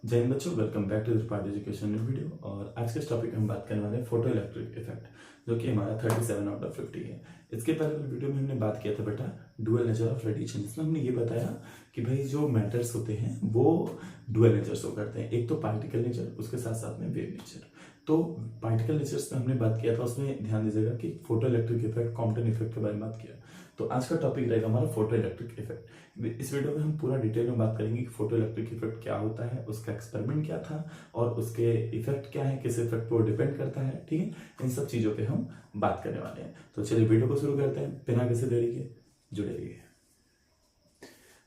जय हिंद बच्चों, welcome back to Spark Education video. और आज के इस टॉपिक में हम बात करने वाले हैं फोटो इलेक्ट्रिक इफेक्ट, जो कि हमारा 37 आउट ऑफ 50 है। इसके पहले वाली वीडियो में हमने बात किया था बेटा डुअल नेचर ऑफ रेडिएशन, जिसमें हमने ये बताया कि भाई जो मैटर्स होते हैं वो डुअल नेचर शो करते हैं, एक तो पार्टिकल नेचर, उसके साथ साथ में वेव नेचर। तो पार्टिकल नेचर्स में हमने बात किया था, उसमें ध्यान दीजिएगा कि photo electric effect, Compton effect के बारे में बात किया। तो आज का टॉपिक रहेगा हमारा फोटो इलेक्ट्रिक इफेक्ट। इस वीडियो में हम पूरा डिटेल में बात करेंगे कि फोटो इलेक्ट्रिक इफेक्ट क्या होता है, उसका एक्सपेरिमेंट क्या था और उसके इफेक्ट क्या है, किस इफेक्ट पर डिपेंड करता है। ठीक है, इन सब चीजों पे हम बात करने वाले हैं। तो चलिए वीडियो को शुरू करते हैं बिना किसी देरी के, जुड़े रहिए।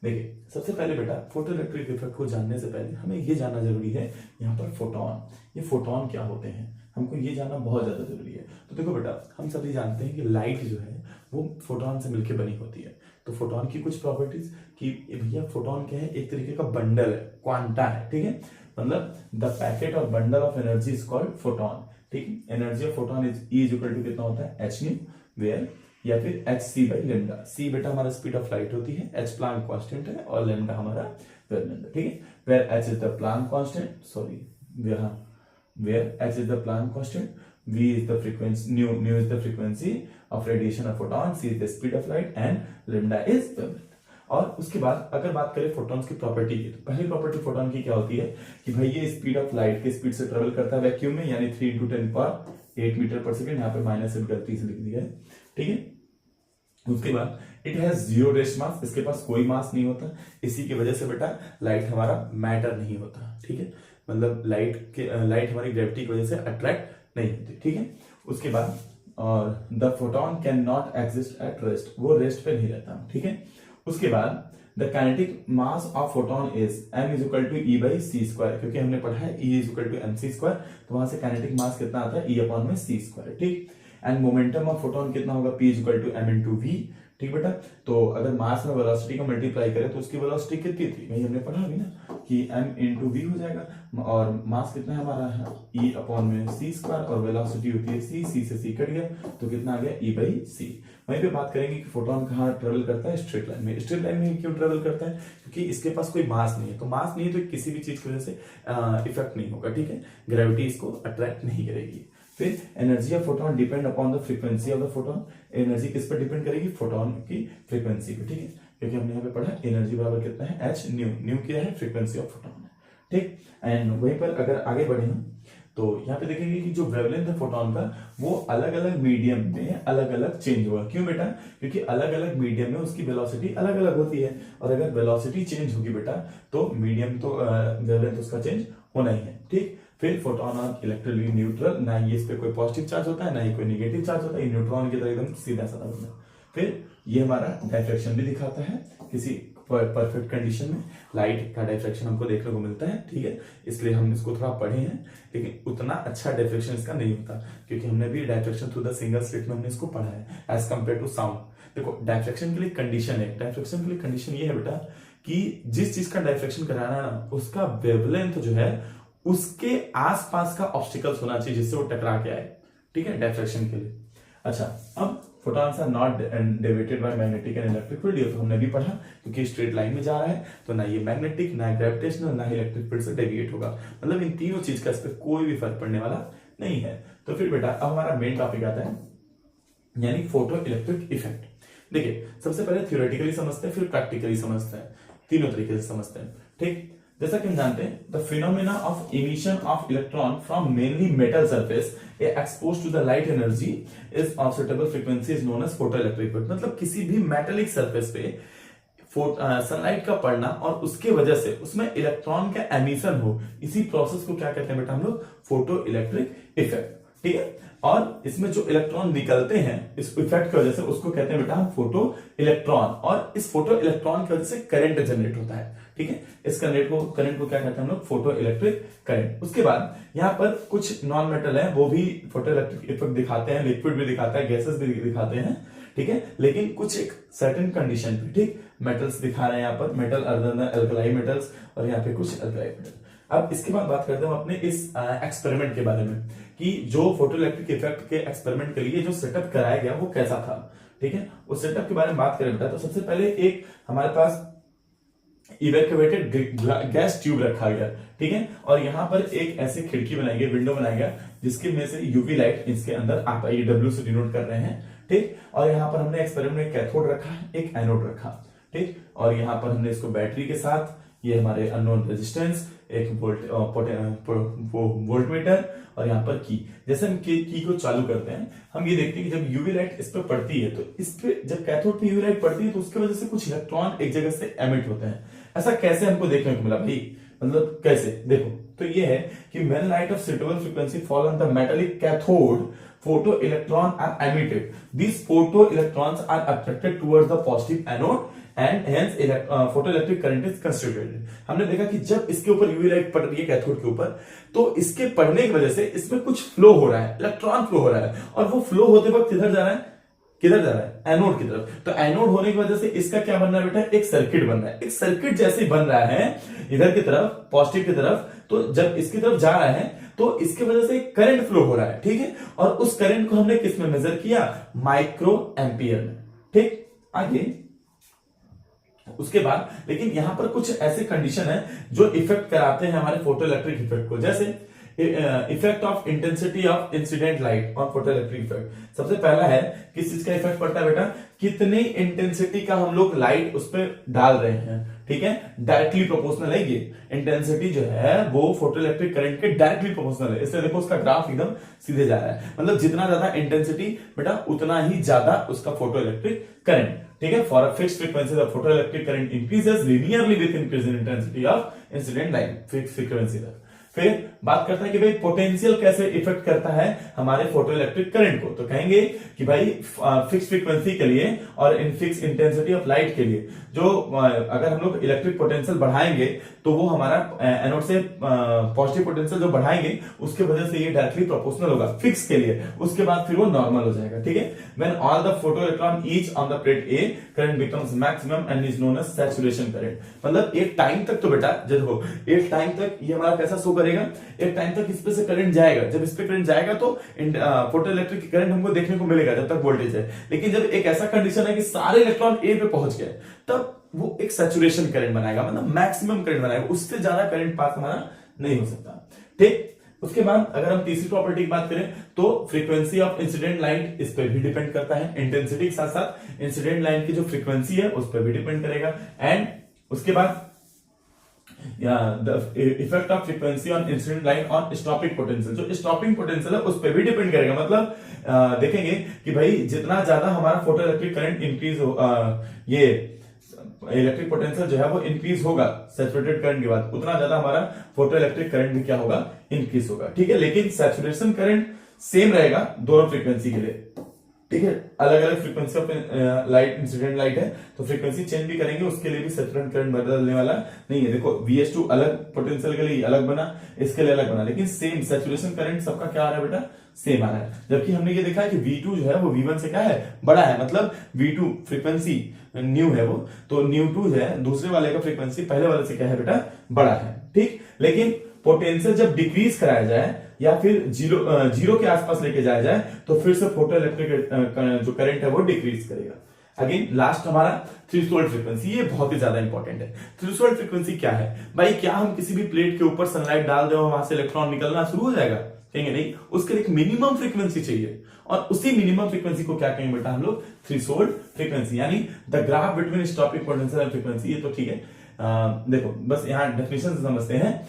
देखिए, सबसे पहले बेटा फोटो इलेक्ट्रिक इफेक्ट को जानने से पहले हमें ये जानना जरूरी है यहाँ पर फोटोन, ये फोटोन क्या होते हैं, हमको ये जानना बहुत ज्यादा जरूरी है। तो देखो बेटा, हम सभी जानते हैं कि लाइट जो है वो फोटोन से मिलकर बनी होती है। तो फोटोन की कुछ प्रॉपर्टीज कि भैया फोटोन क्या है, एक तरीके का बंडल है, क्वांटा है। ठीक है, मतलब द पैकेट और bundle of energy is called photon. ठीक है, energy of photon is equal to कितना होता है, एच न्यू, वेयर या फिर H C by lambda. C बेटा हमारा स्पीड ऑफ लाइट होती है, एच प्लांक कांस्टेंट है और लेमडा हमारा वेवलेंथ। ठीक है, where h is the Planck constant, sorry where h is the Planck constant, v is the frequency, nu is the frequency of radiation of photon, c is the speed of light and lambda is wavelength। और उसके बाद अगर बात करें photons की property की, तो पहली प्रॉपर्टी फोटॉन की क्या होती है कि भाई ये स्पीड ऑफ लाइट के स्पीड से ट्रेवल करता है वैक्यूम में, यानी 3 × 10⁸ मीटर पर सेकेंड। यहाँ पे माइनस गलती से लिख दिया है। ठीक है, उसके बाद it has zero rest mass, इसके पास कोई मास नहीं होता। इसी की वजह से बेटा लाइट हमारा मैटर नहीं होता। ठीक है, मतलब लाइट हमारी ग्रेविटी की वजह से अट्रैक्ट नहीं होती। ठीक है, उसके बाद और the photon can not exist at rest, वो रेस्ट पे नहीं रहता। ठीक है, उसके बाद the kinetic mass of photon is m is equal to e by c square, क्योंकि हमने पढ़ा है e is equal to m c square, तो वहां से काइनेटिक मास कितना आता है, e अपॉन में सी स्क्वायर। ठीक, एंड मोमेंटम ऑफ फोटोन कितना होगा, p is equal to m into v. ठीक बेटा, तो अगर मास में वेलोसिटी को मल्टीप्लाई करें तो उसकी वेलोसिटी कितनी थी, वही हमने पढ़ा अभी ना कि m इंटू वी हो जाएगा, और मास कितना है हमारा है e अपॉन में सी स्क्वायर, और वेलोसिटी होती है c से c कट गया तो कितना आ गया e बाई सी। वहीं पे बात करेंगे कि फोटोन कहाँ ट्रेवल करता है, स्ट्रेट लाइन में। स्ट्रेट लाइन में क्यों ट्रेवल करता है, क्योंकि इसके पास कोई मास नहीं है, तो मास नहीं है तो किसी भी चीज की वजह से इफेक्ट नहीं होगा। ठीक है, ग्रेविटी इसको अट्रैक्ट नहीं करेगी। फिर energy of photon depend upon the frequency of the photon, energy किस पर डिपेंड करेगी, फोटोन की फ्रीक्वेंसी पे। ठीक है, क्योंकि हमने यहाँ पे पढ़ा एनर्जी बराबर कितना है, एच न्यू, न्यू क्या है, फ्रीक्वेंसी ऑफ फोटोन है। ठीक, एंड वहीं पर अगर आगे बढ़े हम तो यहाँ पे देखेंगे कि जो वेवलेंथ है फोटोन का वो अलग अलग मीडियम में अलग अलग चेंज होगा। क्यों बेटा, क्योंकि अलग अलग मीडियम में उसकी वेलोसिटी अलग अलग होती है, और अगर वेलोसिटी चेंज होगी बेटा तो मीडियम तो वेवलेंथ उसका चेंज होना ही है। ठीक, फिर फोटोन ऑन इलेक्ट्रिकली न्यूट्रल, ना ही इस पे कोई पॉजिटिव चार्ज होता है ना ही कोई नेगेटिव चार्ज होता है, न्यूट्रॉन की तरह एकदम सीधा साधा होता है। फिर ये हमारा डायफ्रैक्शन भी दिखाता है किसी परफेक्ट कंडीशन में, लाइट का डायफ्रैक्शन हमको देखने को मिलता है। ठीक है, इसलिए हम इसको थोड़ा पढ़े हैं, लेकिन उतना अच्छा डायफ्रैक्शन इसका नहीं होता, क्योंकि हमने भी diffraction through the single slit में हमने इसको पढ़ा है एज कंपेयर टू साउंड। देखो डायफ्रैक्शन के लिए कंडीशन है, डायफ्रैक्शन के लिए कंडीशन ये है बेटा कि जिस चीज का डायफ्रैक्शन कराना है ना, उसका वेवलेंथ जो है उसके आसपास का ऑब्स्टिकल्स होना चाहिए जिससे वो टकरा के आए। ठीक है, डायफ्रैक्शन के लिए। अच्छा, अब photons are not deviated by magnetic and electric field, ये तो हमने भी पढ़ा, क्योंकि स्ट्रेट लाइन में जा रहा है तो ना ये मैग्नेटिक, ना ग्रेविटेशनल, ना ही इलेक्ट्रिक फील्ड से डेविएट होगा। मतलब इन तीनों चीज का इस पर कोई भी फर्क पड़ने वाला नहीं है। तो फिर बेटा अब हमारा मेन टॉपिक आता है, यानी फोटो इलेक्ट्रिक इफेक्ट। देखिए, सबसे पहले थ्योरेटिकली समझते हैं, फिर प्रैक्टिकली समझते हैं, तीनों तरीके से समझते हैं। ठीक, जैसा कि हम जानते हैं the phenomena of emission of electron from mainly metal surface exposed to the light energy is of suitable frequency is known as photo electric effect. मतलब किसी भी मेटेलिक सरफेस पे सनलाइट का पड़ना और उसके वजह से उसमें इलेक्ट्रॉन का एमिशन हो, इसी प्रोसेस को क्या कहते हैं बेटा हम लोग, फोटो इलेक्ट्रिक इफेक्ट। ठीक है, और इसमें जो इलेक्ट्रॉन निकलते हैं इस इफेक्ट की वजह से उसको कहते हैं बेटा हम फोटो इलेक्ट्रॉन, और इस फोटो इलेक्ट्रॉन की वजह से करंट जनरेट होता है। ठीक है, इस करंट को क्या कहते हैं हम लोग, फोटो इलेक्ट्रिक करंट। उसके बाद यहाँ पर कुछ नॉन मेटल है वो भी फोटो इलेक्ट्रिक इफेक्ट दिखाते हैं, लिक्विड भी दिखाता है, गैसेस भी दिखाते हैं। ठीक है, लेकिन कुछ एक सर्टेन कंडीशन पे। ठीक, मेटल्स दिखा रहे हैं यहाँ पर, metal other than alkali metals, और यहाँ पे कुछ अल्कलाई मेटल। अब इसके बाद बात करते हैं अपने इस एक्सपेरिमेंट के बारे में कि जो फोटो इलेक्ट्रिक इफेक्ट के एक्सपेरिमेंट के लिए जो सेटअप कराया गया वो कैसा था। ठीक है, उस सेटअप के बारे में बात करें बेटा तो सबसे पहले एक हमारे पास इवैक्यूएटेड गैस ट्यूब रखा गया, ठीक है, और यहाँ पर एक ऐसे खिड़की बनाई गई, विंडो बनाया गया, जिसके में से यूवी लाइट इसके अंदर आ पाई। डब्ल्यू से डिनोट कर रहे हैं, ठीक। और यहाँ पर हमने एक्सपेरिमेंट में कैथोड रखा, एक एनोड रखा, ठीक। और यहाँ पर हमने इसको बैटरी के साथ, ये हमारे अननोन रेजिस्टेंस, एक वोल्टमीटर, और यहाँ पर की। जैसे हम की को चालू करते हैं, हम ये देखते हैं कि जब यूवी लाइट इस पर पड़ती है, तो इस पे जब कैथोड पे यूवी लाइट पड़ती है, तो उसकी वजह से कुछ इलेक्ट्रॉन एक जगह से एमिट होते हैं। ऐसा कैसे हमको देखने को मिला भाई, मतलब कैसे, देखो तो ये है कि when light of suitable frequency fall on the metallic cathode, photoelectron are emitted. These photoelectrons are attracted towards the positive anode and hence photoelectric current is constituted. हमने देखा कि जब इसके ऊपर यूवी लाइट पड़ रही है कैथोड के ऊपर, तो इसके पड़ने की वजह से इसमें कुछ फ्लो हो रहा है, इलेक्ट्रॉन फ्लो हो रहा है, और वो फ्लो होते वक्त किधर जा रहा है, किधर जा रहा है, एनोड की तरफ। तो एनोड होने की वजह से इसका क्या बन रहा है बेटा, एक सर्किट बन रहा है। एक सर्किट जैसे ही बन रहा है इधर की तरफ, पॉजिटिव की तरफ, तो जब इसकी तरफ जा रहा है तो इसकी वजह से करंट फ्लो हो रहा है, ठीक है। और उस करंट को हमने किस में मेजर किया, माइक्रो एम्पियर में, ठीक। आगे उसके बाद लेकिन यहां पर कुछ ऐसे कंडीशन है जो इफेक्ट कराते हैं हमारे फोटो इलेक्ट्रिक इफेक्ट को। जैसे effect of intensity of incident light on photo electric effect. सबसे पहला है किस चीज का इफेक्ट पड़ता है बेटा, कितनी इंटेंसिटी का हम लोग लाइट उस पर डाल रहे हैं, ठीक है। डायरेक्टली प्रोपोर्शनल है ये इंटेंसिटी जो है, वो फोटो इलेक्ट्रिक करंट के डायरेक्टली प्रोपोर्शनल है। इसलिए देखो उसका ग्राफ एकदम सीधे जा रहा है, मतलब जितना ज्यादा इंटेंसिटी बेटा उतना ही ज्यादा उसका फोटो इलेक्ट्रिक करंट, ठीक है। For a fixed frequency the photo electric current increases linearly with increase in intensity of incident light, fixed frequency तक। फिर बात करता है कि भाई पोटेंशियल कैसे इफेक्ट करता है हमारे फोटो इलेक्ट्रिक करंट को। तो कहेंगे कि भाई फिक्स फ्रीक्वेंसी के लिए और in fix intensity of light के लिए जो अगर हम लोग इलेक्ट्रिक पोटेंशियल बढ़ाएंगे, तो वो हमारा एनोड से पॉजिटिव पोटेंशियल जो बढ़ाएंगे उसके वजह से ये डायरेक्टली प्रोपोर्शनल होगा फिक्स के लिए, उसके बाद फिर वो नॉर्मल हो जाएगा, ठीक है। When all the photo electron each on the plate a, current becomes maximum and is known as saturation current. मतलब एक टाइम तक तो बेटा देखो, एक टाइम तक ये हमारा कैसा शो करेगा, एक टाइम तक इस पे से करंट जाएगा, जब इस पे करंट जाएगा तो फोटो इलेक्ट्रिक करंट हमको देखने को मिलेगा जब तक वोल्टेज है। लेकिन जब एक ऐसा कंडीशन है कि सारे इलेक्ट्रॉन ए पे पहुंच गए, तब वो एक सैचुरेशन करंट बनाएगा, मतलब मैक्सिमम करंट बनाएगा, उससे ज्यादा करंट पास हमारा नहीं हो सकता, ठीक। उसके बाद अगर हम तीसरी प्रॉपर्टी की बात करें तो फ्रीक्वेंसी ऑफ इंसिडेंट लाइट इस पर भी डिपेंड करता है। इंटेंसिटी के साथ साथ इंसिडेंट लाइट की जो फ्रीक्वेंसी है उस पर भी डिपेंड करेगा। एंड उसके बाद the effect of frequency on incident light on stopping potential, जो स्टॉपिंग पोटेंशियल है उस पर भी डिपेंड करेगा। मतलब देखेंगे कि भाई जितना ज्यादा हमारा फोटो इलेक्ट्रिक करंट इंक्रीज हो, ये इलेक्ट्रिक पोटेंशियल जो है वो इंक्रीज होगा सैचुरेटेड करंट के बाद, उतना ज्यादा हमारा फोटो इलेक्ट्रिक करंट भी क्या होगा, इंक्रीज होगा, ठीक है। लेकिन सैचुरेशन करंट सेम रहेगा दोनों फ्रीक्वेंसी के लिए, ठीक है। अलग अलग frequency of light incident light है, तो फ्रीक्वेंसी चेंज भी करेंगे उसके लिए भी सैचुरेशन करंट बदलने वाला नहीं है। देखो VS2 अलग पोटेंशियल के लिए अलग बना, इसके लिए अलग बना, लेकिन सेम सैचुरेशन करंट सबका क्या आ रहा है बेटा, सेम आ रहा है। जबकि हमने ये देखा है कि V2 जो है वो V1 से क्या है, बड़ा है, मतलब V2 फ्रीक्वेंसी न्यू है वो, तो न्यू2 जो है दूसरे वाले का फ्रीक्वेंसी पहले वाले से क्या है बेटा, बड़ा है, ठीक। लेकिन पोटेंशियल जब डिक्रीज कराया जाए या फिर जीरो के आसपास लेके जाया जाए, तो फिर से फोटो इलेक्ट्रिक जो करंट है वो डिक्रीज करेगा। अगेन लास्ट हमारा थ्रेशोल्ड फ्रीक्वेंसी, ये बहुत ही ज्यादा इंपॉर्टेंट है। थ्रेशोल्ड फ्रीक्वेंसी क्या है भाई, क्या हम किसी भी प्लेट के ऊपर सनलाइट डाल दें और वहां से इलेक्ट्रॉन निकलना शुरू हो जाएगा, कहेंगे नहीं। उसके लिए एक मिनिमम फ्रीक्वेंसी चाहिए, और उसी मिनिमम फ्रीक्वेंसी को क्या कहेंगे बेटा हम लोग, थ्रेशोल्ड फ्रीक्वेंसी, यानी the graph between stopping potential and frequency. ये तो ठीक है, देखो बस यहाँ डेफिनेशन समझते हैं,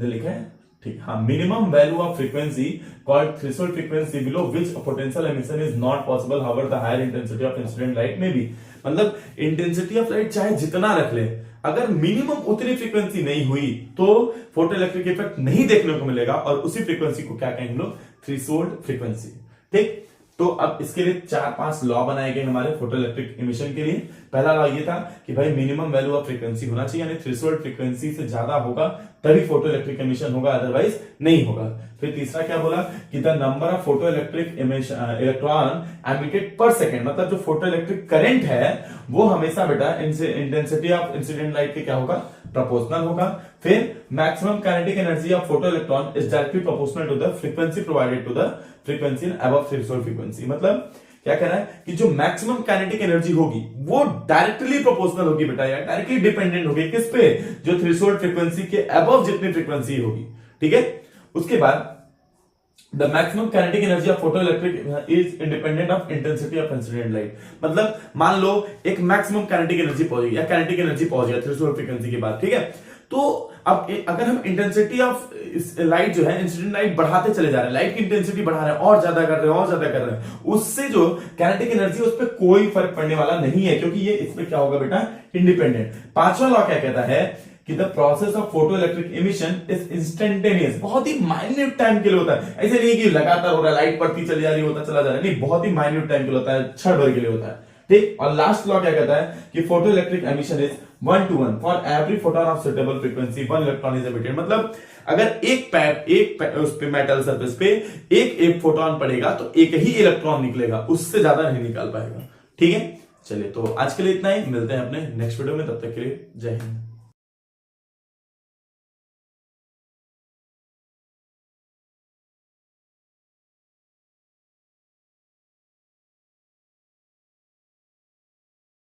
लिखा है ठीक, हाँ। Minimum value of frequency called threshold frequency below which potential emission is not possible however the higher intensity of incident light में भी। मतलब इंटेंसिटी ऑफ लाइट चाहे जितना रख ले, अगर मिनिमम उतनी फ्रीक्वेंसी नहीं हुई तो फोटो इलेक्ट्रिक इफेक्ट नहीं देखने को मिलेगा, और उसी फ्रीक्वेंसी को क्या कहेंगे लोग, थ्रेशोल्ड फ्रीक्वेंसी, ठीक। तो अब इसके लिए 4-5 लॉ बनाए गए हमारे फोटो इलेक्ट्रिक इमिशन के लिए। पहला लॉ ये था कि भाई मिनिमम वैल्यू ऑफ फ्रीक्वेंसी होना चाहिए, यानी थ्रेशोल्ड फ्रीक्वेंसी से ज्यादा होगा तभी फोटो इलेक्ट्रिक इमिशन होगा, अदरवाइज नहीं होगा। फिर तीसरा क्या बोला कि the number of photo electric electron emitted पर सेकेंड, मतलब जो फोटो इलेक्ट्रिक करंट है वो हमेशा बेटा इंटेंसिटी ऑफ इंसिडेंट लाइट के क्या होगा, प्रोपोर्शनल होगा। फिर maximum kinetic energy of photo electron is directly proportional to the frequency provided to the frequency in above threshold frequency. मतलब क्या कह रहा है कि जो मैक्सिमम काइनेटिक एनर्जी होगी वो डायरेक्टली प्रोपोर्शनल होगी बेटा, या डायरेक्टली डिपेंडेंट होगी किस पे, जो थ्रेशोल्ड फ्रीक्वेंसी के अबव जितनी फ्रीक्वेंसी होगी, ठीक है। उसके बाद the maximum kinetic energy of photoelectric is independent of intensity of incident light. मतलब मान लो एक मैक्सिमम काइनेटिक एनर्जी पहुंच गई या काइनेटिक एनर्जी पहुंच गया थ्रेशोल्ड फ्रीक्वेंसी के बाद, ठीक है। तो अब अगर हम इंटेंसिटी ऑफ लाइट जो है, इंसिडेंट लाइट बढ़ाते चले जा रहे हैं, लाइट की इंटेंसिटी बढ़ा रहे हैं, और ज्यादा कर रहे हैं, और ज्यादा कर रहे हैं, उससे जो काइनेटिक एनर्जी उस पर कोई फर्क पड़ने वाला नहीं है, क्योंकि ये इसमें क्या होगा बेटा, इंडिपेंडेंट। पांचवा लॉ क्या कहता है कि the process of photo electric emission is instantaneous, बहुत ही माइन्यूट टाइम के लिए होता है। ऐसे नहीं कि लगातार हो रहा है, लाइट बढ़ती चली जा रही होता चला जा रहा है, नहीं, बहुत ही माइन्यूट टाइम के लिए होता है, क्षण भर के लिए होता है, ठीक। और लास्ट लॉ क्या कहता है कि photo electric emission is 1:1 for every photon of suitable frequency 1 electron is emitted. मतलब अगर एक उस पे मेटल सरफेस पे एक फोटोन पड़ेगा तो एक ही इलेक्ट्रॉन निकलेगा, उससे ज्यादा नहीं निकाल पाएगा, ठीक है। चलिए, तो आज के लिए इतना ही, मिलते हैं अपने नेक्स्ट वीडियो में, तब तक के लिए जय हिंद।